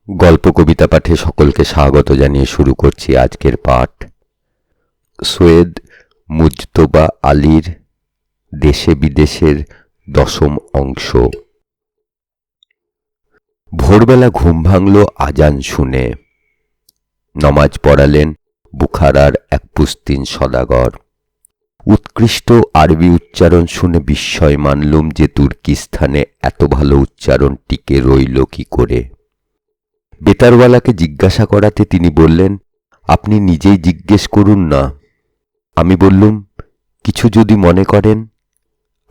গল্প কবিতা পাঠে সকলকে স্বাগত জানিয়ে শুরু করছি আজকের পাঠ। সৈয়দ মুজতবা আলীর দেশে বিদেশের 10ম অংশ। ভোরবেলা ঘুম ভাঙল আজান শুনে। নমাজ পড়ালেন বুখারার এক পুস্তিন সদাগর। উৎকৃষ্ট আরবি উচ্চারণ শুনে বিস্ময় মানলুম যে তুর্কিস্তানে এত ভালো উচ্চারণ টিকে রইল কি করে। বেতারওয়ালাকে জিজ্ঞাসা করাতে তিনি বললেন, আপনি নিজেই জিজ্ঞেস করুন না। আমি বললুম, কিছু যদি মনে করেন।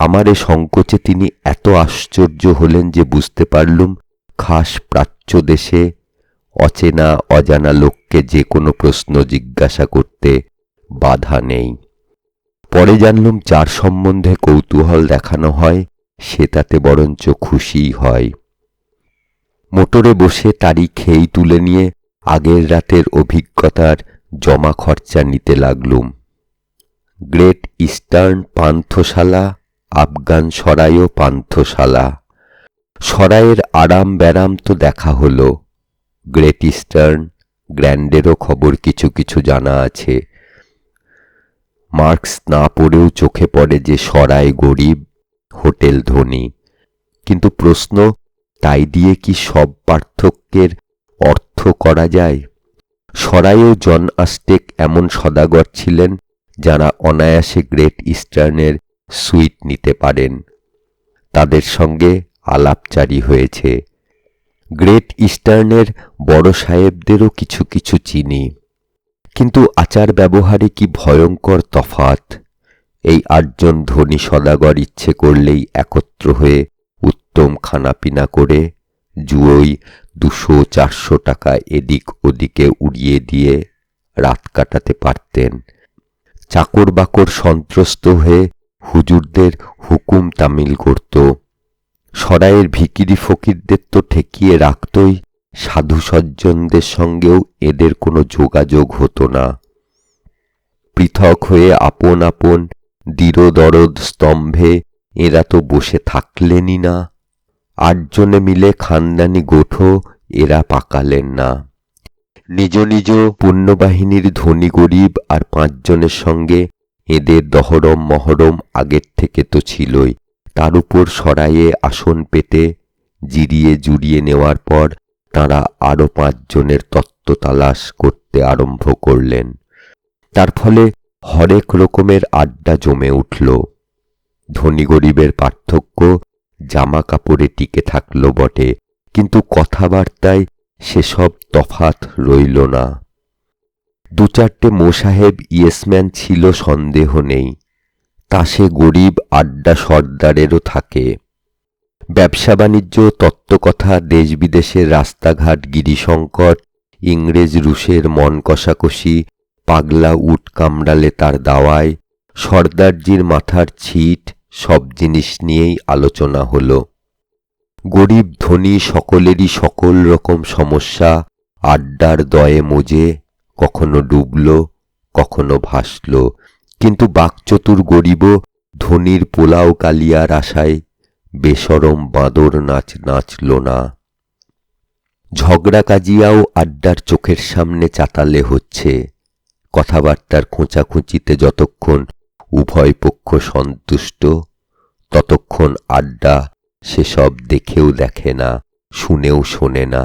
আমার এ সংকোচে তিনি এত আশ্চর্য হলেন যে বুঝতে পারলুম খাস প্রাচ্য দেশে অচেনা অজানা লোককে যে কোনো প্রশ্ন জিজ্ঞাসা করতে বাধা নেই। পরে জানলুম যার সম্বন্ধে কৌতূহল দেখানো হয় সে তাতে বরঞ্চ খুশিই হয়। মোটরে বসে তারই খেই তুলে নিয়ে আগের রাতের অভিজ্ঞতার জমা খরচা নিতে লাগলুম। গ্রেট ইস্টার্ন পান্থশালা, আফগান সরাইও পান্থশালা। সরাইয়ের আরাম ব্যারাম তো দেখা হলো, গ্রেট ইস্টার্ন গ্র্যান্ডেরও খবর কিছু কিছু জানা আছে। মার্কস না পড়েও চোখে পড়ে যে সরাই গরিব, হোটেল ধনী। কিন্তু প্রশ্ন, তাই দিয়ে কি সব পার্থক্যের অর্থ করা যায়? সরাইও জন আস্টেক এমন সদাগর ছিলেন যারা অনায়াসে গ্রেট ইস্টার্নের সুইট নিতে পারেন। তাদের সঙ্গে আলাপচারি হয়েছে। গ্রেট ইস্টার্নের বড় সাহেবদেরও কিছু কিছু চিনি, কিন্তু আচার ব্যবহারে কি ভয়ঙ্কর তফাত। এই 8 জন ধনী সদাগর ইচ্ছে করলেই একত্র হয়ে উত্তম খানাপিনা করে জুয়োই 200-400 টাকা এদিক ওদিকে উড়িয়ে দিয়ে রাত কাটাতে পারতেন। চাকর বাকর সন্ত্রস্ত হয়ে হুজুরদের হুকুম তামিল করত। সরাইয়ের ভিখিরি ফকিরদের তো ঠেকিয়ে রাখতই, সাধু সজ্জনদের সঙ্গেও এদের কোনো যোগাযোগ হতো না। পৃথক হয়ে আপন আপন দৃঢ়দরদ স্তম্ভে এরা তো বসে থাকলেনই না। 8 জনে মিলে খানদানি গোঠও এরা পাকালেন না। নিজ নিজ পুণ্যবাহিনীর ধনী গরিব আর 5 জনের সঙ্গে এদের দহরম মহরম আগের থেকে তো ছিলই। তার উপর সরাইয়ে আসন পেতে জিরিয়ে জুড়িয়ে নেওয়ার পর তাঁরা আরও 5 জনের তত্ত্ব তালাশ করতে আরম্ভ করলেন। তার ফলে হরেক রকমের আড্ডা জমে উঠল। ধনী গরিবের পার্থক্য জামা কাপড়ে টিকে থাকল বটে, কিন্তু কথাবার্তায় সেসব তফাত রইল না। 2-4টে মোসাহেব ইয়েসম্যান ছিল সন্দেহ নেই, তা সে গরিব আড্ডা সর্দারেরও থাকে। ব্যবসা বাণিজ্য, তত্ত্বকথা, দেশ বিদেশের রাস্তাঘাট গিরিসংকট, ইংরেজ রুশের মন কষাকষি, পাগলা উট কামড়ালে তার দাওয়ায়, সর্দারজির মাথার ছিট, সব জিনিস নিয়েই আলোচনা হলো। গরিব ধনী সকলেরই সকল রকম সমস্যা আড্ডার দয়ে মজে কখনো ডুবল, কখনো ভাসল, কিন্তু বাকচতুর গরিবও ধনীর পোলাও কালিয়ার আশায় বেশরম বাঁদর নাচ নাচল না। ঝগড়া কাজিয়াও আড্ডার চোখের সামনে চাতালে হচ্ছে। কথাবার্তার খোঁচাখুঁচিতে যতক্ষণ উভয় পক্ষ সন্তুষ্ট, ততক্ষণ আড্ডা সেসব দেখেও দেখে না, শুনেও শোনে না।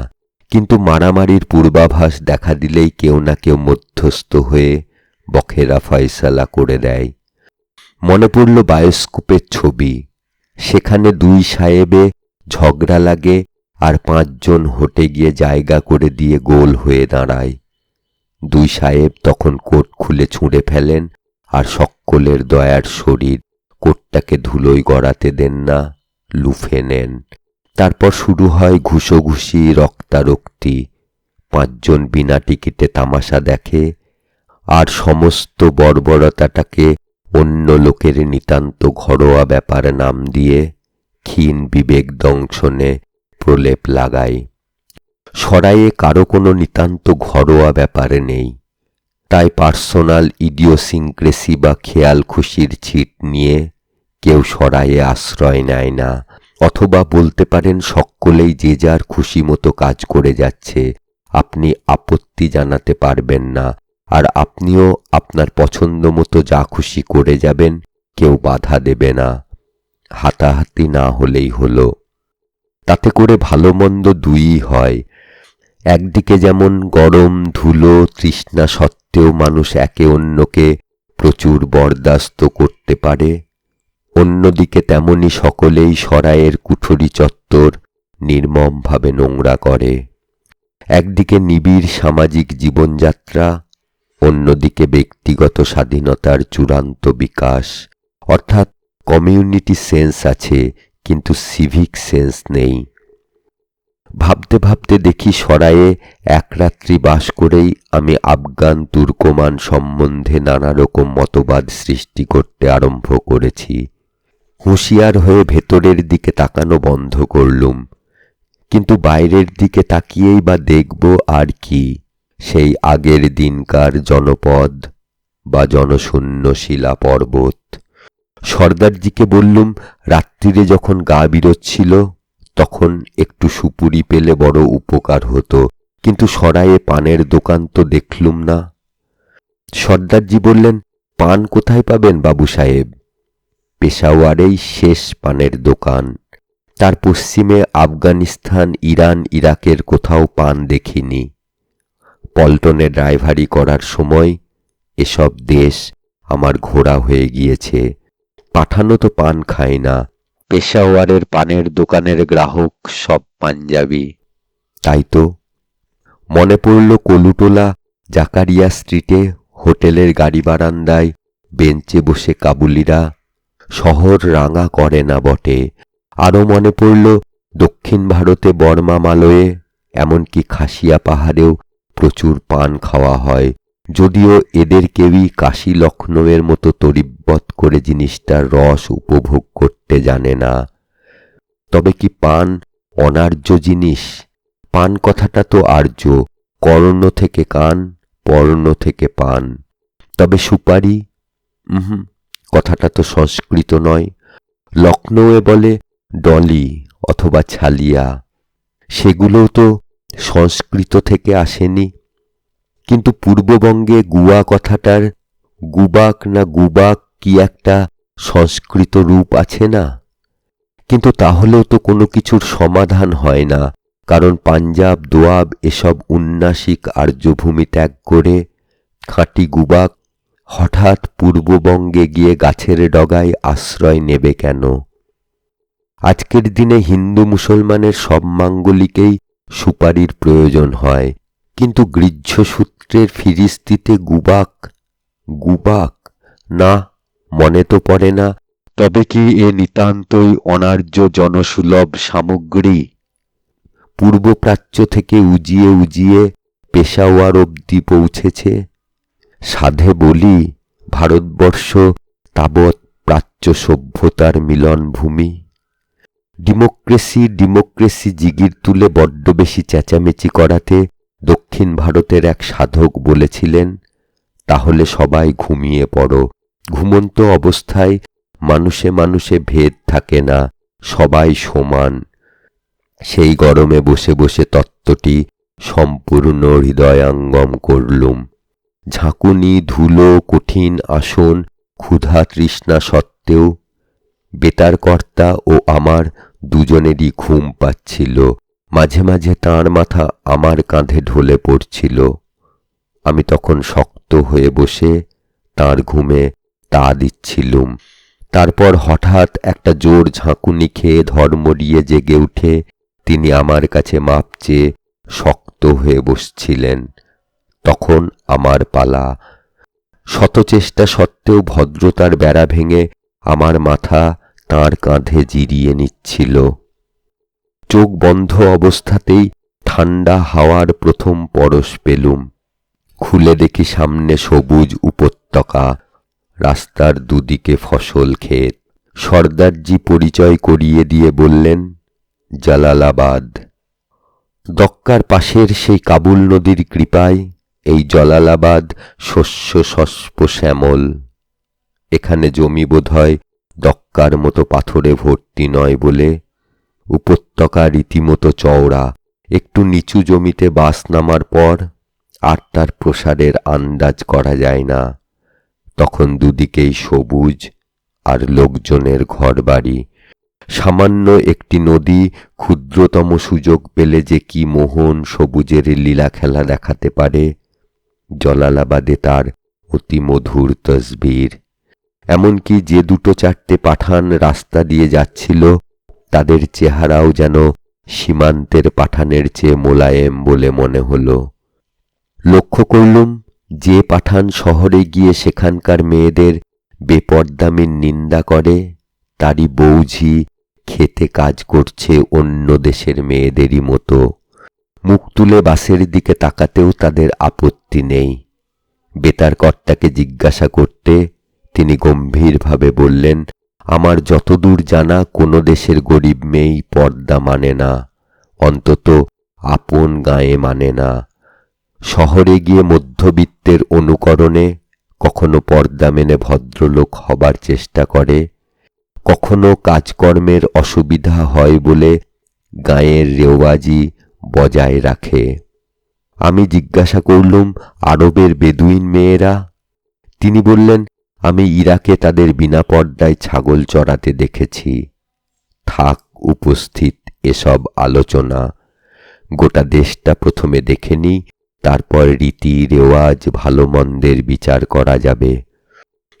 কিন্তু মারামারির পূর্বাভাস দেখা দিলেই কেউ না কেউ মধ্যস্থ হয়ে বখেরা ফয়সালা করে দেয়। মনে পড়ল বায়োস্কোপের ছবি। সেখানে 2 সাহেবে ঝগড়া লাগে আর 5 জন হটে গিয়ে জায়গা করে দিয়ে গোল হয়ে দাঁড়ায়। 2 সাহেব তখন কোট খুলে ছুঁড়ে ফেলেন আর সকলের দয়ার শরীর কোটটাকে ধুলোয় গড়াতে দেন না, লুফে নেন। তারপর শুরু হয় ঘুষোঘুষি, রক্তারক্তি। 5 জন বিনা টিকিটে তামাশা দেখে আর সমস্ত বর্বরতাটাকে অন্য লোকের নিতান্ত ঘরোয়া ব্যাপার নাম দিয়ে ক্ষীণ বিবেক দংশনে প্রলেপ লাগায়। সরাইয়ে কারো কোনো নিতান্ত ঘরোয়া ব্যাপারে নেই, তাই পার্সোনাল ইডিওসিনক্রেসি বা খেয়াল খুশির ছিট নিয়ে কেউ সরাইয়ে আশ্রয় নেয় না। অথবা বলতে পারেন সকলেই যে যার খুশি মতো কাজ করে যাচ্ছে, আপনি আপত্তি জানাতে পারবেন না, আর আপনিও আপনার পছন্দ মতো যা খুশি করে যাবেন, কেউ বাধা দেবে না। হাতাহাতি না হলেই হলো। তাতে করে ভালো মন্দ দুইই হয়। একদিকে যেমন গরম, ধুলো, তৃষ্ণা সত্ত্বেও মানুষ একে অন্যকে প্রচুর বরদাস্ত করতে পারে, অন্যদিকে তেমনি সকলেই সরাইয়ের কুঠরি চত্বর নির্মমভাবে নোংরা করে। একদিকে নিবিড় সামাজিক জীবনযাত্রা, অন্যদিকে ব্যক্তিগত স্বাধীনতার চূড়ান্ত বিকাশ, অর্থাৎ কমিউনিটি সেন্স আছে কিন্তু সিভিক সেন্স নেই। ভাবতে ভাবতে দেখি সরাইয়ে এক রাত্রি বাস করেই আমি আফগান তুর্কমান সম্বন্ধে নানা রকম মতবাদ সৃষ্টি করতে আরম্ভ করেছি। হুঁশিয়ার হয়ে ভেতরের দিকে তাকানো বন্ধ করলুম, কিন্তু বাইরের দিকে তাকিয়েই বা দেখব আর কি, সেই আগের দিনকার জনপদ বা জনশূন্য শিলা পর্বত। সর্দারজিকে বললুম, রাত্রিরে যখন গা বিরোচ্ছিল তখন একটু সুপুরি পেলে বড় উপকার হতো, কিন্তু সরাইয়ে পানের দোকান তো দেখলুম না। সর্দারজি বললেন, পান কোথায় পাবেন বাবু সাহেব? পেশাওয়ারেই শেষ পানের দোকান, তার পশ্চিমে আফগানিস্তান, ইরান, ইরাকের কোথাও পান দেখিনি। পল্টনে ড্রাইভারি করার সময় এসব দেশ আমার ঘোরা হয়ে গিয়েছে। পাঠানো তো পান খায় না, পেশাওয়ারের পানের দোকানের গ্রাহক সব পাঞ্জাবি। তাই তো মনে পড়ল কলুটোলা জাকারিয়া স্ট্রিটে হোটেলের গাড়ি বারান্দায় বেঞ্চে বসে কাবুলিরা। শহর রাঙা করে না বটে। আরও মনে পড়ল দক্ষিণ ভারতে বর্মা মালয়ে, এমনকি খাসিয়া পাহাড়েও প্রচুর পান খাওয়া হয়, যদিও এদের কেউই কাশী লখনৌয়ের মতো তরিব্বত করে জিনিসটার রস উপভোগ করতে জানে না। তবে কি পান অনার্য জিনিস? পান কথাটা তো আর্য, কর্ণ থেকে কান, পর্ণ থেকে পান। তবে সুপারি? কথাটা তো সংস্কৃত নয়। লখনৌয়ে বলে ডলি অথবা ছালিয়া, সেগুলোও তো সংস্কৃত থেকে আসেনি। কিন্তু পূর্ববঙ্গে গুয়া কথাটার গুবাক না গুবাক কি একটা সংস্কৃত রূপ আছে না? কিন্তু তাহলেও তো কোনো কিছুর সমাধান হয় না, কারণ পাঞ্জাব, দোয়াব এসব উন্নাসিক আর্যভূমি ত্যাগ করে খাঁটি গুবাক হঠাৎ পূর্ববঙ্গে গিয়ে গাছের ডগায় আশ্রয় নেবে কেন? আজকের দিনে হিন্দু মুসলমানের সব মাঙ্গলিকেই সুপারির প্রয়োজন হয়, কিন্তু গৃহ্যসূত্রের ফিরিস্তিতে গুবাক গুবাক না, মনে তো পড়ে না। তবে কি এ নিতান্তই অনার্য জনসুলভ সামগ্রী? পূর্বপ্রাচ্য থেকে উজিয়ে উজিয়ে পেশাওয়ার অবধি পৌঁছেছে। সাধে বলি, ভারতবর্ষ তাবৎ প্রাচ্য সভ্যতার মিলনভূমি। ডেমোক্রেসি ডেমোক্রেসি জিগির তুলে বড্ড বেশি চেঁচামেচি করাতে দক্ষিণ ভারতের এক সাধক বলেছিলেন, তাহলে সবাই ঘুমিয়ে পড়ো। ঘুমন্ত অবস্থায় মানুষে মানুষে ভেদ থাকে না, সবাই সমান। সেই গরমে বসে বসে তত্ত্বটি সম্পূর্ণ হৃদয়াঙ্গম করলুম। ঝাঁকুনি, ধুলো, কঠিন আসন, ক্ষুধা তৃষ্ণা সত্ত্বেও বেতারকর্তা ও আমার দুজনেরই ঘুম পাচ্ছিল। মাঝে মাঝে তাঁর মাথা আমার কাঁধে ঢলে পড়ছিল। আমি তখন শক্ত হয়ে বসে তাঁর ঘুমে তা দিচ্ছিলুম। তারপর হঠাৎ একটা জোর ঝাঁকুনি খেয়ে ধর্মরিয়ে জেগে উঠে তিনি আমার কাছে মাপ চেয়ে শক্ত হয়ে বসছিলেন। তখন আমার পালা। শত চেষ্টা সত্ত্বেও ভদ্রতার বেড়া ভেঙে আমার মাথা তাঁর কাঁধে জিরিয়ে নিচ্ছিল। চোখ বন্ধ অবস্থাতেই ঠান্ডা হাওয়ার প্রথম পরশ পেলুম। খুলে দেখি সামনে সবুজ উপত্যকা, রাস্তার দুদিকে ফসল ক্ষেত। সর্দারজি পরিচয় করিয়ে দিয়ে বললেন, জালালাবাদ। দক্কার পাশের সেই কাবুল নদীর কৃপায় এই জালালাবাদ শস্য শস্প শ্যামল। এখানে জমি বোধহয় দক্কার মতো পাথরে ভর্তি নয় বলে উপত্যকা রীতিমতো চওড়া। একটু নিচু জমিতে বাস নামার পর আর তার প্রসারের আন্দাজ করা যায় না। তখন দুদিকেই সবুজ আর লোকজনের ঘরবাড়ি। সামান্য একটি নদী ক্ষুদ্রতম সুযোগ পেলে যে কি মোহন সবুজের লীলা খেলা দেখাতে পারে, জলালাবাদে তার অতি মধুর তসবির। এমনকি যে দুটো চারটে পাঠান রাস্তা দিয়ে যাচ্ছিল, তাদের চেহারাও যেন সীমান্তের পাঠানের চেয়ে মোলায়েম বলে মনে হলো। লক্ষ্য করলুম, যে পাঠান শহরে গিয়ে সেখানকার মেয়েদের বেপরদামির নিন্দা করে, তারই বৌঝি খেতে কাজ করছে অন্য দেশের মেয়েদেরই মতো। মুখ তুলে বাসের দিকে তাকাতেও তাদের আপত্তি নেই। বেতার কর্তাকে জিজ্ঞাসা করতে তিনি গম্ভীরভাবে বললেন, আমার যতদূর জানা কোনো দেশের গরিব মেয়েই পর্দা মানে না, অন্তত আপন গায়ে মানে না। শহরে গিয়ে মধ্যবিত্তের অনুকরণে কখনো পর্দা মেনে ভদ্রলোক হবার চেষ্টা করে, কখনো কাজকর্মের অসুবিধা হয় বলে গাঁয়ের রেওয়াজি বজায় রাখে। আমি জিজ্ঞাসা করলুম, আরবের বেদুইন মেয়েরা? তিনি বললেন, আমি ইরাকে তাদের বিনা পর্দায় ছাগল চড়াতে দেখেছি। থাক উপস্থিত এসব আলোচনা, গোটা দেশটা প্রথমে দেখে নি, তারপর রীতি রেওয়াজ ভালো মন্দের বিচার করা যাবে।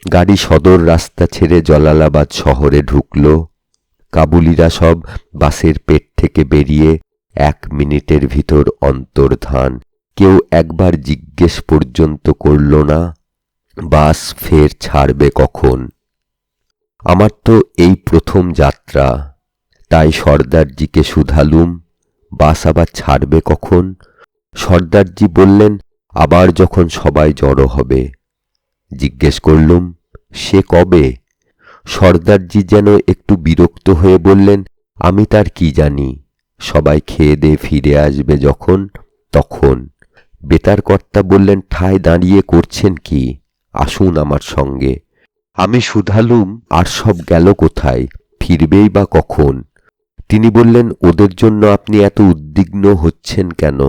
গাড়ি সদর রাস্তা ছেড়ে জলালাবাদ শহরে ঢুকল। কাবুলিরা সব বাসের পেট থেকে বেরিয়ে 1 মিনিটের ভিতর অন্তর্ধান। কেউ একবার জিজ্ঞেস পর্যন্ত করল না, বাস ফের ছাড়বে কখন। আমার তো এই প্রথম যাত্রা, তাই সর্দারজিকে শুধালুম, বাস আবার ছাড়বে কখন? সর্দারজি বললেন, আবার যখন সবাই জড়ো হবে। জিজ্ঞেস করলুম, সে কবে? সর্দারজি যেন একটু বিরক্ত হয়ে বললেন, আমি তার কি জানি, সবাই খেয়ে দিয়ে ফিরে আসবে যখন তখন। বেতার কর্তা বললেন, ঠায় দাঁড়িয়ে করছেন কি, আসুন আমার সঙ্গে। আমি শুধালুম, আর সব গেল কোথায়, ফিরবেই বা কখন? তিনি বললেন, ওদের জন্য আপনি এত উদ্বিগ্ন হচ্ছেন কেন?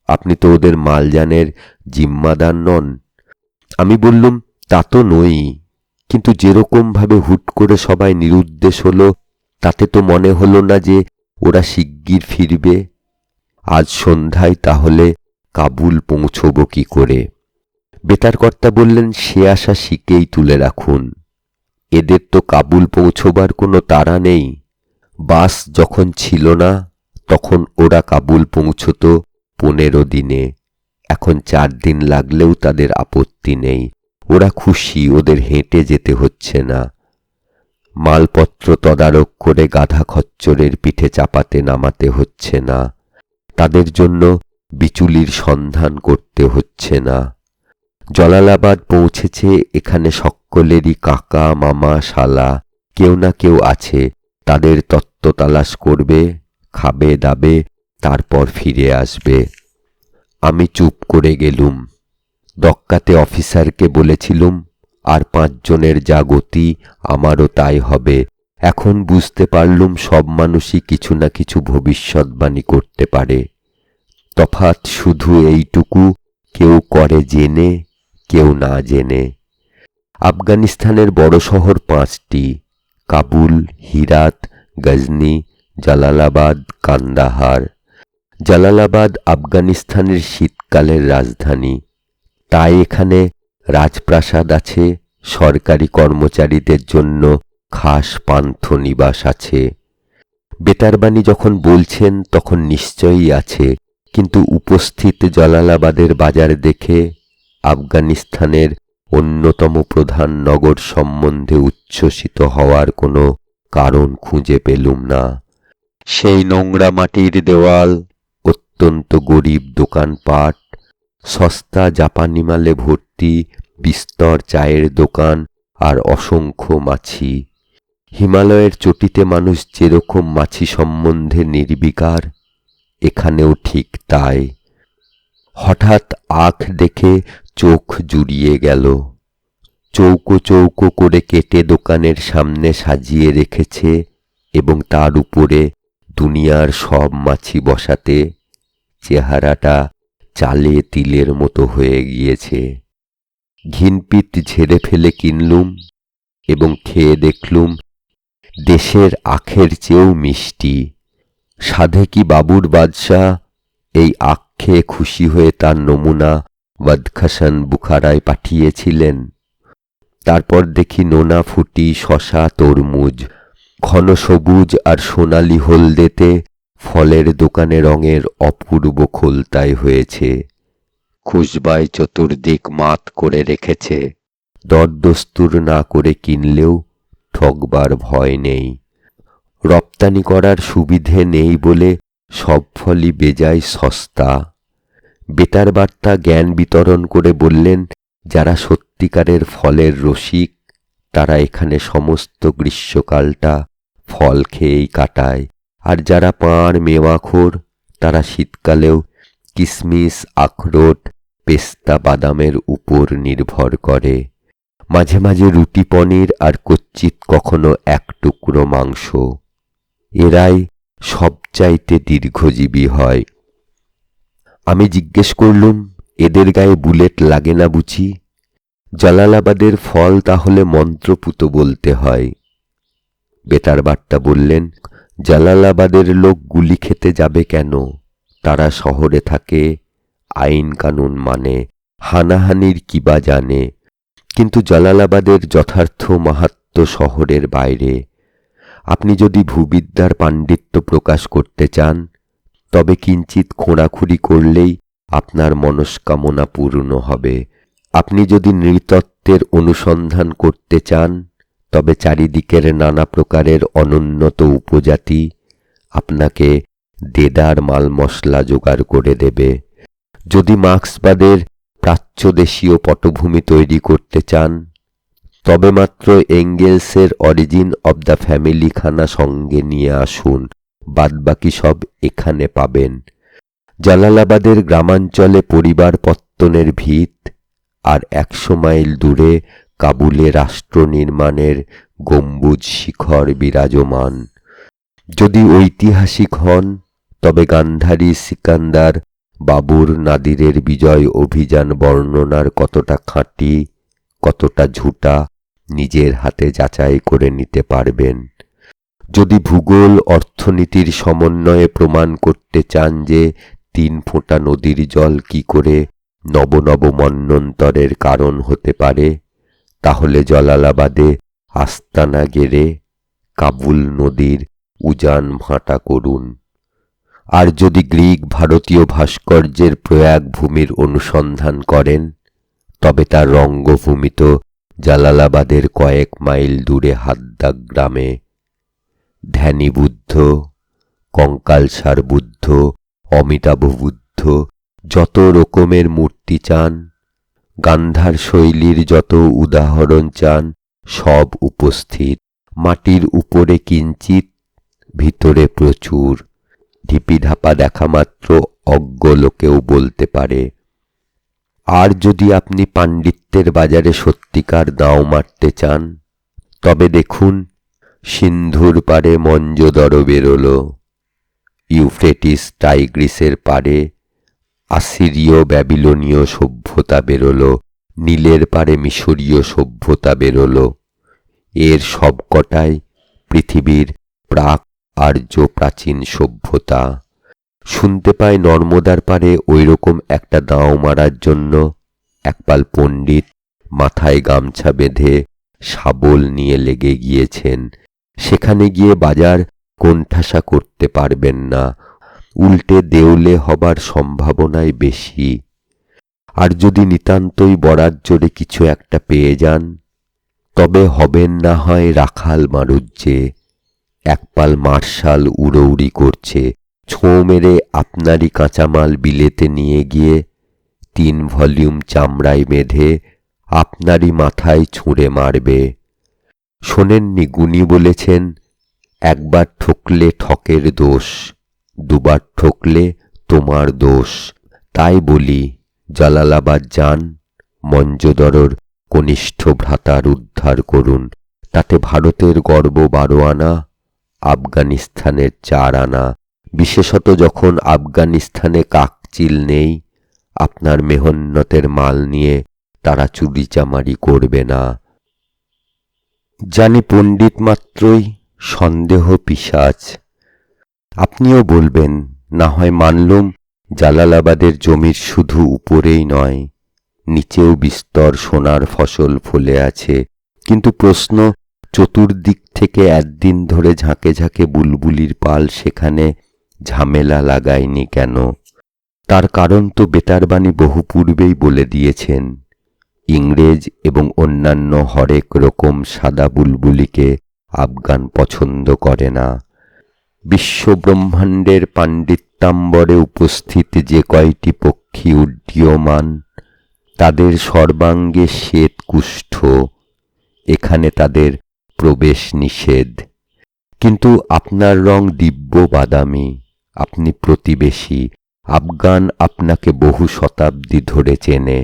আপনি তো ওদের মালজানের জিম্মাদার নন। আমি বললুম, তা তো নই, কিন্তু যেরকম ভাবে হুট করে সবাই নিরুদ্দেশ হলো, তাতে তো মনে হলো না যে ওরা শিগগির ফিরবে। আজ সন্ধ্যায় তাহলে কাবুল পৌঁছব কি করে? বেতার কর্তা বললেন, সে আশা শিকেই তুলে রাখুন, এদের তো কাবুল পৌঁছবার কোনো তাড়া নেই। বাস যখন ছিল না তখন ওরা কাবুল পৌঁছত 15 দিনে, এখন 4 দিন লাগলেও তাদের আপত্তি নেই। ওরা খুশি, ওদের হেঁটে যেতে হচ্ছে না। মালপত্র তদারক করে গাধা খচ্চরের পিঠে চাপাতে নামাতে হচ্ছে না, তাদের জন্য বিচুলির সন্ধান করতে হচ্ছে না। জলালাবাদ পৌঁছেছে, এখানে সকলেরই কাকা মামা শালা কেউ না কেউ আছে, তাদের তত্ত্ব তালাশ করবে, খাবে দাবে, তারপর ফিরে আসবে। আমি চুপ করে গেলুম। দক্কাতে অফিসারকে বলেছিলুম, আর 5 জনের যা গতি আমারও তাই হবে। এখন বুঝতে পারলুম, সব মানুষই কিছু না কিছু ভবিষ্যৎবাণী করতে পারে। তফাৎ শুধু এইটুকু, কেউ করে জেনে, কেউ না জেনে। আফগানিস্তানের বড় শহর 5টি, কাবুল, হিরাত, গজনি, জালালাবাদ, কান্দাহার। জালালাবাদ আফগানিস্তানের শীতকালের রাজধানী, তাই এখানে রাজপ্রাসাদ আছে, সরকারি কর্মচারীদের জন্য খাস পান্থনিবাস আছে। বেতারবাণী যখন বলছেন তখন নিশ্চয়ই আছে, কিন্তু উপস্থিত জালালাবাদের বাজার দেখে আফগানিস্তানের অন্যতম প্রধান নগর সম্বন্ধে উচ্ছ্বসিত হওয়ার কোনো কারণ খুঁজে পেলুম না। সেই নোংরা মাটির দেওয়াল, অত্যন্ত গরিব দোকানপাট, সস্তা জাপানি মালে ভর্তি বিস্তর চায়ের দোকান আর অসংখ্য মাছি। হিমালয়ের চটিতে মানুষ যেরকম মাছি সম্বন্ধে নির্বিকার, এখানেও ঠিক তাই। হঠাৎ আখ দেখে চোখ জুড়িয়ে গেল। চৌকো চৌকো করে কেটে দোকানের সামনে সাজিয়ে রেখেছে এবং তার উপরে দুনিয়ার সব মাছি বসাতে চেহারাটা চালে তিলের মতো হয়ে গিয়েছে। ঘিনপিট ঝেড়ে ফেলে কিনলুম এবং খেয়ে দেখলুম দেশের আখের চেয়েও মিষ্টি। সাধে কি বাবুর বাদশাহ এই আখ খেয়ে খুশি হয়ে তার নমুনা বদখশন বুখারায় পাঠিয়েছিলেন। তারপর দেখি নোনা ফুটি, শশা, তরমুজ, ঘন সবুজ আর সোনালি হলদেতে ফলের দোকানে রঙের অপূর্ব খোলতাই হয়েছে। খুশবায় চতুর্দিক মাত করে রেখেছে। দরদস্তুর না করে কিনলেও ঠকবার ভয় নেই। রপ্তানি করার সুবিধে নেই বলে সব ফলই বেজায় সস্তা। বেতার বার্তা জ্ঞান বিতরণ করে বললেন, যারা সত্যিকারের ফলের রসিক তারা এখানে সমস্ত গ্রীষ্মকালটা ফল খেয়েই কাটায়, আর যারা পাঁড় মেওয়াখোর তারা শীতকালেও কিশমিশ, আখরোট, পেস্তা, বাদামের উপর নির্ভর করে। মাঝে মাঝে রুটি, পনির আর কচ্চিৎ কখনো এক টুকরো মাংস। এরাই সবচাইতে দীর্ঘজীবী হয়। আমি জিজ্ঞেস করলুম, এদের গায়ে বুলেট লাগে না বুঝি? জালালাবাদের ফল তাহলে মন্ত্রপুত বলতে হয়। বেতার বার্তা বললেন, জালালাবাদের লোক গুলি খেতে যাবে কেন? তারা শহরে থাকে, আইন কানুন মানে, হানাহানির কিবা জানে। কিন্তু জালালাবাদের যথার্থ মাহাত্ম্য শহরের বাইরে। আপনি যদি ভূবিদ্যার পাণ্ডিত্য প্রকাশ করতে চান তবে কিঞ্চিত খোঁড়াখুড়ি করলেই আপনার মনস্কামনা পূর্ণ হবে। আপনি যদি নৃতত্ত্বের অনুসন্ধান করতে চান তবে চারিদিকের নানা প্রকারের অনুন্নত উপজাতি আপনাকে দেদার মাল মশলা জোগাড় করে দেবে। যদি মার্ক্সবাদের প্রাচ্যদেশীয় পটভূমি তৈরি করতে চান তবে মাত্র এঙ্গেলসের অরিজিন অব দ্য ফ্যামিলি খানা সঙ্গে নিয়ে আসুন, বাদবাকি সব এখানে পাবেন। জালালাবাদের গ্রামাঞ্চলে পরিবার পত্তনের ভিত, আর 100 মাইল দূরে কাবুলে রাষ্ট্র নির্মাণের গম্বুজ শিখর বিরাজমান। যদি ঐতিহাসিক হন তবে গান্ধারী, সিকান্দার, বাবুর, নাদিরের বিজয় অভিযান বর্ণনার কতটা খাঁটি কতটা ঝুটা নিজের হাতে যাচাই করে নিতে পারবেন। যদি ভূগোল অর্থনীতির সমন্বয়ে প্রমাণ করতে চান যে 3 ফোঁটা নদীর জল কি করে নব নব মন্বন্তরের কারণ হতে পারে, তাহলে জালালাবাদে আস্তানা গেড়ে কাবুল নদীর উজান ভাঁটা করুন। আর যদি গ্রিক ভারতীয় ভাস্কর্যের প্রয়াগ ভূমির অনুসন্ধান করেন তবে তার রঙ্গভূমি তো জালালাবাদের কয়েক মাইল দূরে হাদ্দা গ্রামে। ধ্যানী বুদ্ধ, কঙ্কালসার বুদ্ধ, অমিতাভ বুদ্ধ, যত রকমের মূর্তি চান, গান্ধার শৈলীর যত উদাহরণ চান সব উপস্থিত। মাটির উপরে কিঞ্চিত, ভিতরে প্রচুর। ঢিপিঢাপা দেখা মাত্র অজ্ঞ লোকেও বলতে পারে। আর যদি আপনি পাণ্ডিত্যের বাজারে সত্যিকার দাঁও মারতে চান তবে দেখুন, সিন্ধুর পারে মঞ্জোদরো বেরোল, ইউফ্রেটিস টাইগ্রিসের পারে আসিরীয় ব্যাবিলনীয় সভ্যতা বেরোল, নীলের পারে মিশরীয় সভ্যতা বেরোল। এর সবকটাই পৃথিবীর প্রাক আর্য প্রাচীন সভ্যতা। শুনতে পাই নর্মদার পারে ওইরকম একটা দাঁও মারার জন্য একপাল পণ্ডিত মাথায় গামছা বেঁধে শাবল নিয়ে লেগে গিয়েছেন। সেখানে গিয়ে বাজার কোণঠাসা করতে পারবেন না, উল্টে দেউলে হবার সম্ভাবনাই বেশি। আর যদি নিতান্তই বরাত জোরে কিছু একটা পেয়ে যান তবে হবেন না হয় রাখাল মারুজ্জে। একপাল মার্শাল উড়ৌড়ি করছে, ছোঁ মেরে আপনারই কাঁচামাল বিলেতে নিয়ে গিয়ে 3 ভলিউম চামড়ায় বেঁধে আপনারই মাথায় ছুঁড়ে মারবে। শোনেননি গুণী বলেছেন, একবার ঠকলে ঠকের দোষ, দুবার ঠকলে তোমার দোষ। তাই বলি, জালালাবাদ যান, মঞ্জোদরোর কনিষ্ঠ ভ্রাতার উদ্ধার করুন। তাতে ভারতের গর্ব 12 আনা আফগানিস্তানের 4 আনা, বিশেষত যখন আফগানিস্তানে কাকচিল নেই। আপনার মেহন্নতের মাল নিয়ে তারা চুরিচামারি করবে না। জানি পণ্ডিত মাত্রই সন্দেহ পিশাচ। আপনিও বলবেন, না হয় মানলুম জালালাবাদের জমির শুধু উপরেই নয়, নিচেও বিস্তর সোনার ফসল ফলে আছে। কিন্তু প্রশ্ন, চতুর্দিক থেকে একদিন ধরে ঝাঁকে ঝাঁকে বুলবুলির পাল সেখানে ঝামেলা লাগায়নি কেন? তার কারণ তো বেতারবাণী বহু পূর্বেই বলে দিয়েছেন। ইংরেজ এবং অন্যান্য হরেক রকম সাদা বুলবুলিকে আফগান পছন্দ করে না। বিশ্বব্রহ্মাণ্ডের পাণ্ডিত্যাম্বরে উপস্থিত যে কয়টি পক্ষী উড্ডীয়মান, তাদের সর্বাঙ্গে শ্বেত কুষ্ঠ। এখানে তাদের প্রবেশ নিষেধ। কিন্তু আপনার রং দিব্য বাদামি। আপনি প্রতিবেশী। আফগান আপনাকে বহু শতাব্দী ধরে চেনে।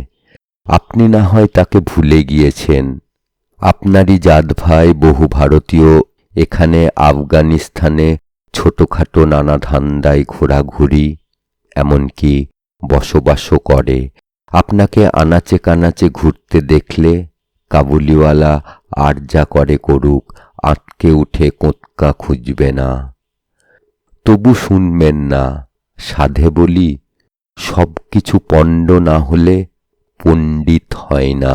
আপনি না হয় তাকে ভুলে গিয়েছেন। আপনারই জাত ভাই বহু ভারতীয় এখানে আফগানিস্তানে ছোটখাটো নানা ধান্দায় ঘোরাঘুরি, এমনকি বসবাসও করে। আপনাকে আনাচে কানাচে ঘুরতে দেখলে কাবুলিওয়ালা আর যা করে করুক, আঁতকে উঠে কোঁৎকা খুঁজবে না। তবু শুনবেন না। সাধে বলি, সব কিছু পণ্ড না হলে পণ্ডিত হয় না।